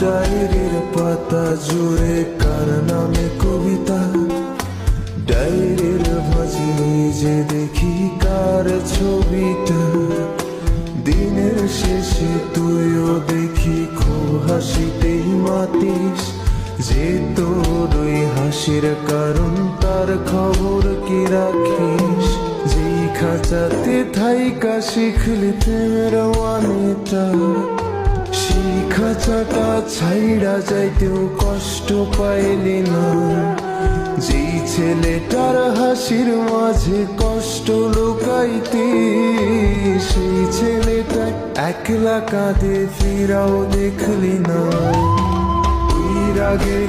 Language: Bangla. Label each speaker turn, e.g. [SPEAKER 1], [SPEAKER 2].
[SPEAKER 1] ডায়েরির পাতা জুড়ে কার নামে কবিতা, ডায়েরির মাঝে নিজে দেখি কার ছবিটা। দিনের শেষে তুইও দেখি খুব হাসিতেই মাতিস, যে তোর ওই হাসির কারণ তার খবর কি রাখিস। যেই খাঁচাতে থাইকা শিখলি প্রেমের মানেটা, সেই খাঁচাটা ছাইড়া যাইতেও কষ্ট পাইলি না। যেই ছেলেটার হাসির মাঝে কষ্ট লুকাইতি, সেই ছেলেটা একলা কাঁদে ফিরাও দেখলি না। রাগে